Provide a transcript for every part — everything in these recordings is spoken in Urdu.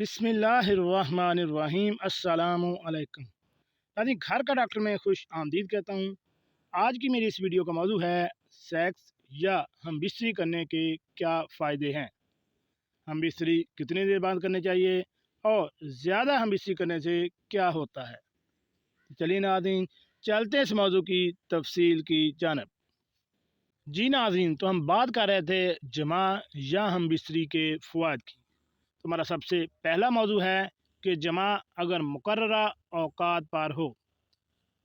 بسم اللہ الرحمن الرحیم۔ السلام علیکم ناظرین، گھر کا ڈاکٹر میں خوش آمدید کہتا ہوں۔ آج کی میری اس ویڈیو کا موضوع ہے سیکس یا ہم بستری کرنے کے کیا فائدے ہیں، ہم بستری کتنی دیر بعد کرنے چاہیے اور زیادہ ہم بستری کرنے سے کیا ہوتا ہے۔ چلیے ناظرین، چلتے ہیں اس موضوع کی تفصیل کی جانب۔ جی ناظرین، تو ہم بات کر رہے تھے جماع یا ہم بستری کے فوائد کی۔ تو ہمارا سب سے پہلا موضوع ہے کہ جماع اگر مقررہ اوقات پر ہو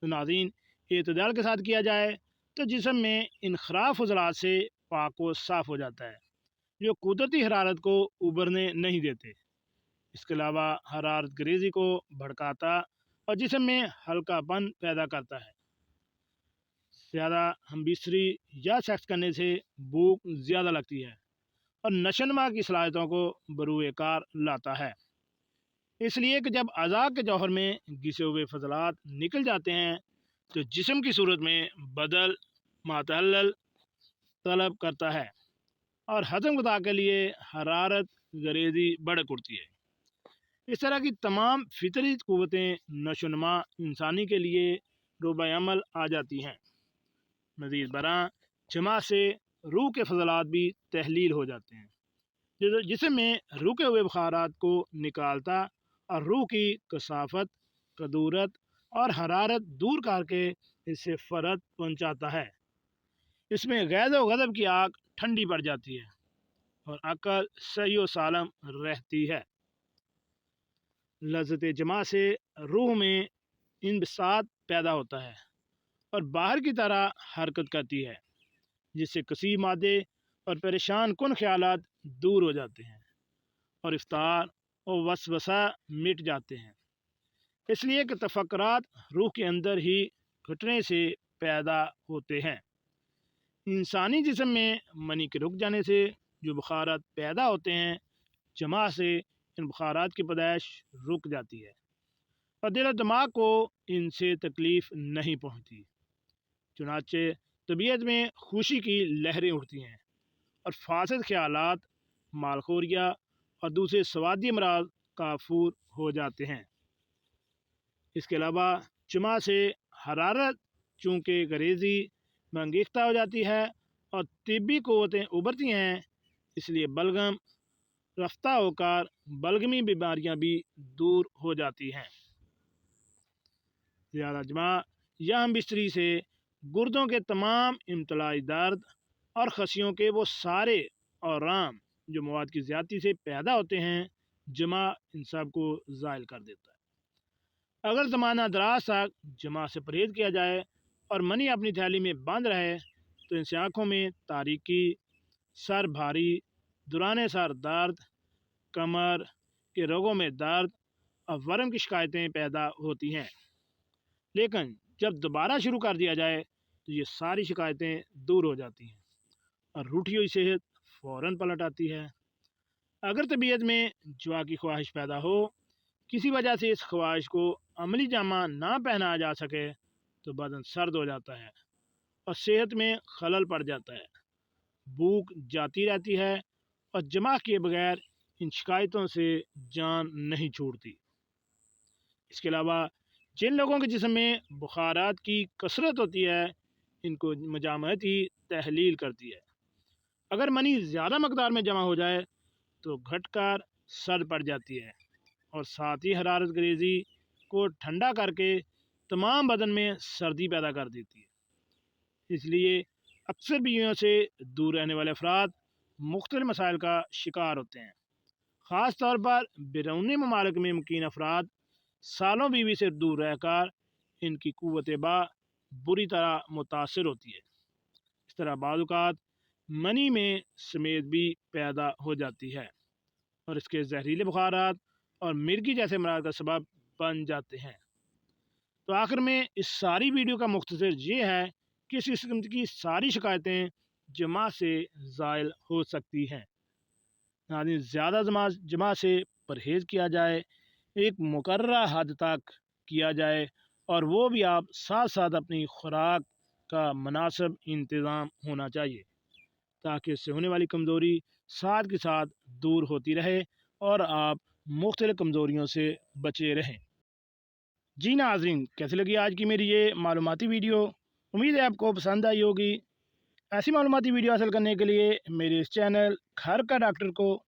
تو ناظرین اعتدال کے ساتھ کیا جائے تو جسم میں انخراف عضلات سے پاک و صاف ہو جاتا ہے جو قدرتی حرارت کو ابھرنے نہیں دیتے۔ اس کے علاوہ حرارت گریزی کو بھڑکاتا اور جسم میں ہلکا پن پیدا کرتا ہے۔ زیادہ ہم بستری یا سیکس کرنے سے بھوک زیادہ لگتی ہے اور نشو و نما کی صلاحیتوں کو بروئے کار لاتا ہے۔ اس لیے کہ جب اعضاء کے جوہر میں گھسے ہوئے فضلات نکل جاتے ہیں تو جسم کی صورت میں بدل معتدل طلب کرتا ہے اور ہضم غذا کے لیے حرارت گریزی بڑک اٹھتی ہے۔ اس طرح کی تمام فطری قوتیں نشو و نما انسانی کے لیے روبہ عمل آ جاتی ہیں۔ مزید برآں جماع سے روح کے فضلات بھی تحلیل ہو جاتے ہیں جو جسم میں رکے ہوئے بخارات کو نکالتا اور روح کی کثافت، کدورت اور حرارت دور کر کے اس سے فرحت پہنچاتا ہے۔ اس میں غیظ و غضب کی آگ ٹھنڈی پڑ جاتی ہے اور عقل صحیح و سالم رہتی ہے۔ لذت جماع سے روح میں انبساط پیدا ہوتا ہے اور باہر کی طرح حرکت کرتی ہے جس سے کثیر مادے اور پریشان کن خیالات دور ہو جاتے ہیں اور افطار اور وسوسہ مٹ جاتے ہیں۔ اس لیے کہ تفکرات روح کے اندر ہی گھٹنے سے پیدا ہوتے ہیں۔ انسانی جسم میں منی کے رک جانے سے جو بخارات پیدا ہوتے ہیں، جماع سے ان بخارات کی پیدائش رک جاتی ہے اور دل و دماغ کو ان سے تکلیف نہیں پہنچتی۔ چنانچہ طبیعت میں خوشی کی لہریں اٹھتی ہیں اور فاسد خیالات، مالخوریہ اور دوسرے سوادی امراض کافور ہو جاتے ہیں۔ اس کے علاوہ جماع سے حرارت چونکہ گریزی میں انگیختہ ہو جاتی ہے اور طبی قوتیں ابھرتی ہیں، اس لیے بلغم رفتہ ہو کر بلغمی بیماریاں بھی دور ہو جاتی ہیں۔ زیادہ جماع یا ہم بستری سے گردوں کے تمام امتلائی درد اور خصیوں کے وہ سارے اورام جو مواد کی زیادتی سے پیدا ہوتے ہیں، جماع ان سب کو زائل کر دیتا ہے۔ اگر زمانہ دراز تک جماع سے پرہیز کیا جائے اور منی اپنی تھیلی میں بند رہے تو ان سے آنکھوں میں تاریکی، سر بھاری، دوران سر درد، کمر کے رگوں میں درد اور ورم کی شکایتیں پیدا ہوتی ہیں۔ لیکن جب دوبارہ شروع کر دیا جائے تو یہ ساری شکایتیں دور ہو جاتی ہیں اور روٹھی ہوئی صحت فوراً پلٹ آتی ہے۔ اگر طبیعت میں جوا کی خواہش پیدا ہو، کسی وجہ سے اس خواہش کو عملی جامہ نہ پہنایا جا سکے تو بدن سرد ہو جاتا ہے اور صحت میں خلل پڑ جاتا ہے، بھوک جاتی رہتی ہے اور جماع کیے بغیر ان شکایتوں سے جان نہیں چھوڑتی۔ اس کے علاوہ جن لوگوں کے جسم میں بخارات کی کثرت ہوتی ہے، ان کو مجامعتی تحلیل کرتی ہے۔ اگر منی زیادہ مقدار میں جمع ہو جائے تو گھٹ کر سرد پڑ جاتی ہے اور ساتھ ہی حرارت گریزی کو ٹھنڈا کر کے تمام بدن میں سردی پیدا کر دیتی ہے۔ اس لیے اکثر بیویوں سے دور رہنے والے افراد مختلف مسائل کا شکار ہوتے ہیں۔ خاص طور پر بیرونی ممالک میں مقیم افراد سالوں بیوی سے دور رہ کر ان کی قوت با بری طرح متاثر ہوتی ہے۔ اس طرح بعض اوقات منی میں سمیت بھی پیدا ہو جاتی ہے اور اس کے زہریلے بخارات اور مرگی جیسے امراض کا سبب بن جاتے ہیں۔ تو آخر میں اس ساری ویڈیو کا مختصر یہ ہے کہ اس قسم کی ساری شکایتیں جماع سے زائل ہو سکتی ہیں۔ یعنی زیادہ جماع سے پرہیز کیا جائے، ایک مقررہ حد تک کیا جائے اور وہ بھی آپ ساتھ ساتھ اپنی خوراک کا مناسب انتظام ہونا چاہیے تاکہ اس سے ہونے والی کمزوری ساتھ کے ساتھ دور ہوتی رہے اور آپ مختلف کمزوریوں سے بچے رہیں۔ جی ناظرین، کیسے لگی آج کی میری یہ معلوماتی ویڈیو؟ امید ہے آپ کو پسند آئی ہوگی۔ ایسی معلوماتی ویڈیو حاصل کرنے کے لیے میرے اس چینل گھر کا ڈاکٹر کو